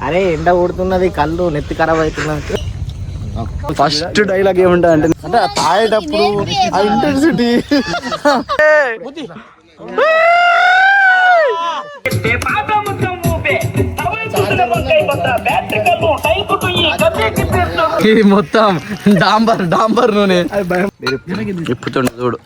అరే ఎండ కొడుతున్నది, కళ్ళు నెత్తి ఖరాబ్ అవుతున్నది. ఫస్ట్ డైలాగ్ ఏముంటది అంటే తాగేటప్పుడు ఆ ఇంటెన్సిటీ ఇది మొత్తం డాంబర్ నూనె ఇప్పుతుండే చూడు.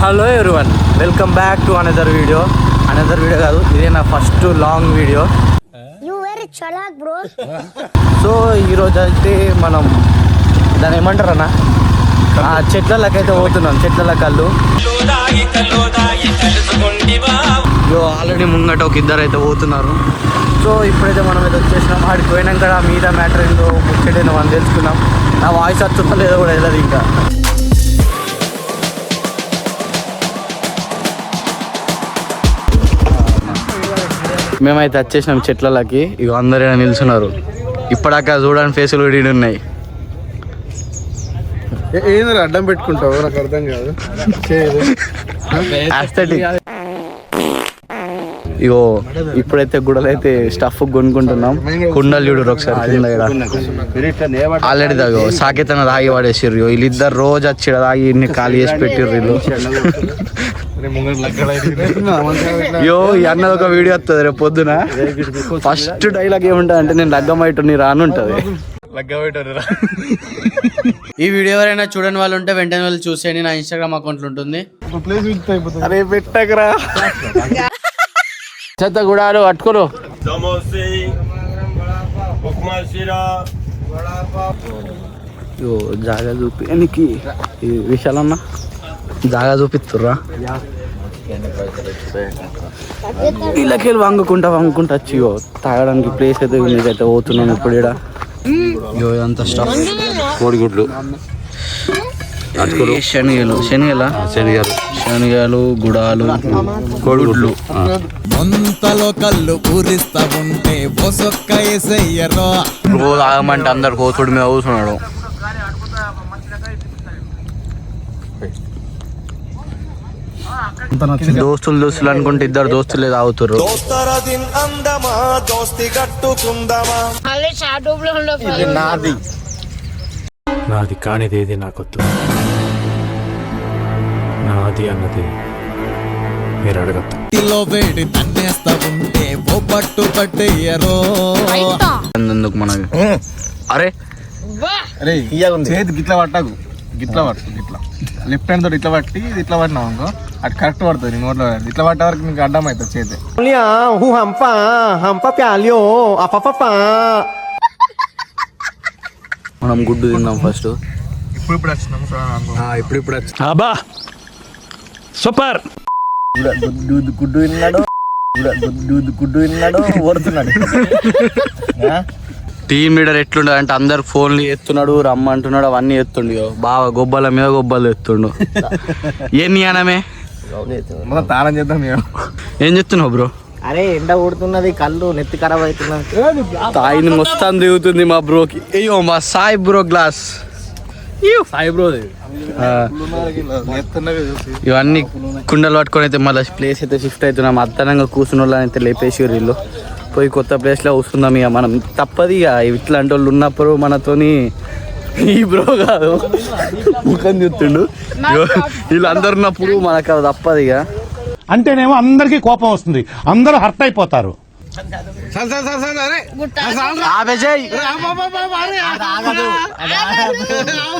Hello everyone, welcome back to another video కాదు, ఇదే నా ఫస్ట్ లాంగ్ వీడియో. సో ఈరోజు అయితే మనం దాన్ని ఏమంటారు అన్న, చెట్లకైతే పోతున్నాం. చెట్ల కళ్ళు ఆల్రెడీ ముంగట ఒక ఇద్దరు అయితే పోతున్నారు. సో ఇప్పుడైతే మనం అయితే వచ్చేసినాం. ఆడికి పోయినాక మీద మ్యాటర్ ఏందో ముచ్చటేనో మనం తెలుసుకున్నాం. నా వాయిస్ వస్తుందో లేదో కూడా వెళ్ళదు ఇంకా. మేమైతే వచ్చేసినాం చెట్లకి. ఇక అందరూ నిల్చున్నారు. ఇప్పటిదాకా చూడని ఫేసులు కూడా ఉన్నాయి. ఏంది అడ్డం పెట్టుకుంటావు, నాకు అర్థం కాదు. ఇగో ఇప్పుడైతే గుడలైతే స్టఫ్ కొనుక్కుంటున్నాం. కుండలు చూడు ఒకసారి. ఆల్రెడీ దాగో సాకేతన తాగి పడేసిర్రు. వీళ్ళిద్దరు రోజు వచ్చి తాగి ఇన్ని ఖాళీ చేసి పెట్టిర్రు వీళ్ళు. యో అన్నది ఒక వీడియో వస్తుంది రేపు పొద్దున. ఫస్ట్ డైలాగ్ ఏముంటది అంటే నేను లగ్గమైటు నీ రాను ఉంటది. ఈ వీడియో ఎవరైనా చూడని వాళ్ళు ఉంటే వెంటనే వాళ్ళు చూసేయండి. నా ఇన్స్టాగ్రామ్ అకౌంట్ ఉంటుంది. అరే పెట్టకరా చెత్త గుడాలు అట్టుకోరు. జాగా చూపి విశాలన్న జాగా చూపిస్తుర్రా. వీళ్ళకెళ్ళి వంగుకుంటా వచ్చి తాగడానికి ప్లేస్ అయితే నీకైతే పోతున్నాను ఇప్పుడు. ఇక్కడ ఇదంతా స్టఫ్ కోడిగుడ్లు, శనగలు, గుడాలు, కోడిగుడ్లు. మొంతలో కళ్ళు పూరిస్తా ఉంటే రోజు ఆగమంటే అందరు కోతుడి మీద కూర్చున్నాడు. దోస్తులు అనుకుంటే ఇద్దరు దోస్తులే తాగుతారు. నాది కానిదేది నాకొద్దు, నాది అన్నది మీరు అడగద్దు. వేడి తన్నేస్తా ఉంటే ఓ పట్టు పట్టేయరో. ఎందుకు మనకి అరే చేతి గిట్లా పట్టకు, గిట్లా పట్టు. గిట్లా లెఫ్ట్ హ్యాండ్ తోటి ఇట్లా పట్టి ఇట్లా పట్టినావు అనుకో, అటు కరెక్ట్ పడుతుంది. నీ నోట్లో ఇట్లా పట్టే వరకు నీకు అడ్డం అవుతుంది చేతి. మనం గుడ్డు తిందాం ఫస్ట్. ఇప్పుడు వచ్చినాము. ఇప్పుడు అబ్బా సూపర్. గుడ్డు తిన్నాడు ఓడుతున్నాడు. టీమ్ లీడర్ ఎట్లుండదు అంటే అందరు ఫోన్లు ఎత్తున్నాడు, రమ్మంటున్నాడు, అవన్నీ ఎత్తుండు. బాగా గొబ్బల మీద గొబ్బలు ఎత్తుండు. ఏం జ్ఞానమే తాళం చేద్దాం. ఏం చెప్తున్నావు బ్రో? అరే ఎండ కొడుతున్నది, కళ్ళు నెత్తి ఖరాబ్ అవుతున్నది. తాయిని మొత్తం దిగుతుంది మా బ్రోకి. అయ్యో మా Sai bro glass. Sai bro ఇవన్నీ కుండలు పట్టుకొని అయితే మళ్ళీ ప్లేస్ అయితే షిఫ్ట్ అవుతున్నాం. అద్దనంగా కూర్చున్న వాళ్ళని అయితే లేపేసి వీళ్ళు పోయి కొత్త ప్లేస్లో వస్తున్నాం. ఇక మనం తప్పదు. ఇక ఇట్లాంటి వాళ్ళు ఉన్నప్పుడు మనతోని ఈ బ్రో కాదు ముఖం చూస్తుండు. వీళ్ళందరూ ఉన్నప్పుడు మనకు అది తప్పదు. ఇక అంటేనేమో అందరికీ కోపం వస్తుంది, అందరూ హర్ట్ అయిపోతారు.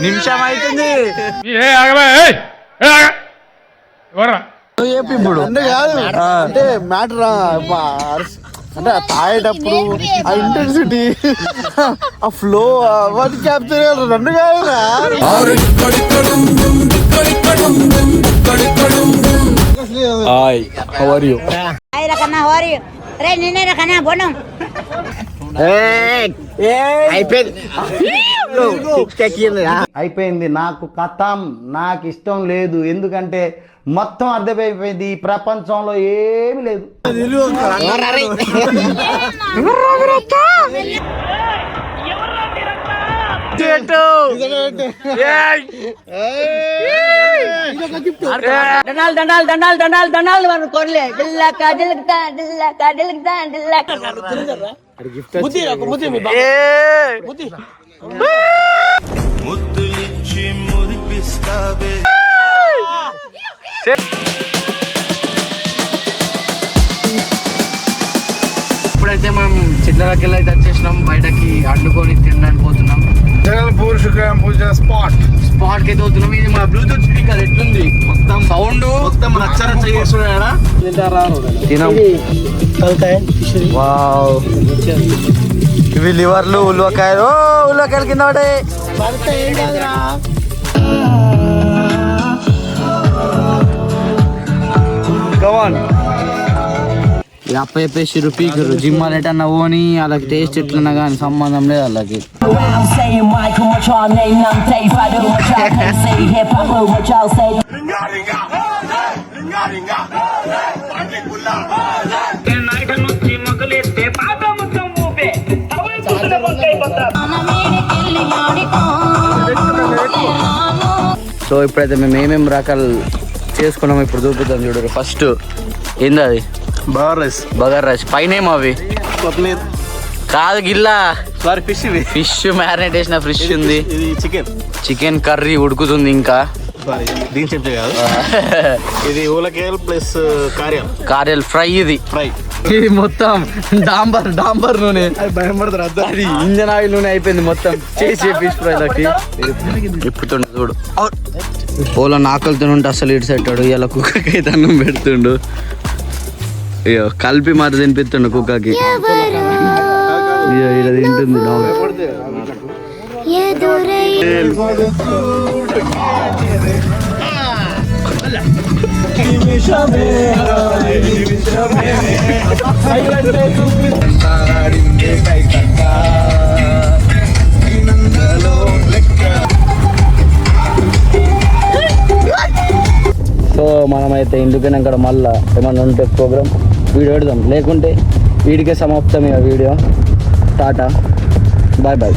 నిమిషం అవుతుంది. ఇప్పుడు అంటే మ్యాటర్ అంటే తాగేటప్పుడు ఆ ఇంటెన్సిటీ, ఆ ఫ్లో, అవన్నీ క్యాప్చర్ చేయాలి. రెండు కాదురా. Hi, how are you? Hi రకన్నా, హౌ ఆర్ యు? రే నిన్నే రకన్నా బోనం. అయిపోయింది. అయిపోయింది నాకు కథం, నాకు ఇష్టం లేదు. ఎందుకంటే మొత్తం అర్థమైపోయింది, ఈ ప్రపంచంలో ఏమి లేదు. దండాలు కొరలే ఇప్పుడైతే మనం చిల్లరకెళ్ళి అయితే వచ్చేసినాం, బయటకి అడ్డుకొని తినడానికి పోతున్నాం. స్పాట్ కి అయితే పోతున్నాం. ఇది మా బ్లూటూత్ స్పీకర్ ఎట్లుంది, మొత్తం సౌండ్ మొత్తం రచ్చరచ్చ చేస్తున్నాడా. తినం. వావ్, ఇవి లివర్లు, ఉల్లకాయలు. ఉల్లకాయలు కింద పడే. అప్ప చెప్పేసి రూపీకరు జిమ్ ఎటన్నా పోని వాళ్ళకి టేస్ట్ ఎట్లన్నా కానీ సంబంధం లేదు వాళ్ళకి. సో ఇప్పుడైతే మేము ఏమేమి రకాలు చేసుకున్నాము ఇప్పుడు చూపిద్దాం చూడరు. ఫస్ట్ ఏంది అది, బగార్ రైస్. పైన ఏమో అవి కాదు గిల్లా, సారీ ఫిష్. ఇది ఫిష్ మ్యారినేట్ చేసిన ఫిష్ ఉంది. ఇది చికెన్. చికెన్ కర్రీ ఉడుకుతుంది. ఇంకా దీని చెప్తే కాదు, ఇది ఉలకేల్ ప్లస్ కారియల్ ఫ్రై. ఇది ఫ్రై. ఇది మొత్తం డాంబర్ నూనె, భయపడతారు. అది ఇంజన్ ఆయిల్ నూనె అయిపోయింది మొత్తం చేసి ఫిష్ ఫ్రైలకి. ఇప్పుతుండే చూడు, ఓలా నాకలతో ఉంటే అసలు ఇటు సెట్టాడు. ఇలా కుక్కకి అయితే అన్నం పెడుతుండు. అయ్యో కలిపి మరి తినిపిస్తుండు కుక్కకి. ఇలా తింటుంది. సో మనమైతే ఇందుకనే అక్కడ మళ్ళా ఏమన్నా ఉంటే ప్రోగ్రామ్ వీడియో పెడదాం, లేకుంటే వీడికే సమాప్తం ఇక వీడియో. Tata, bye bye.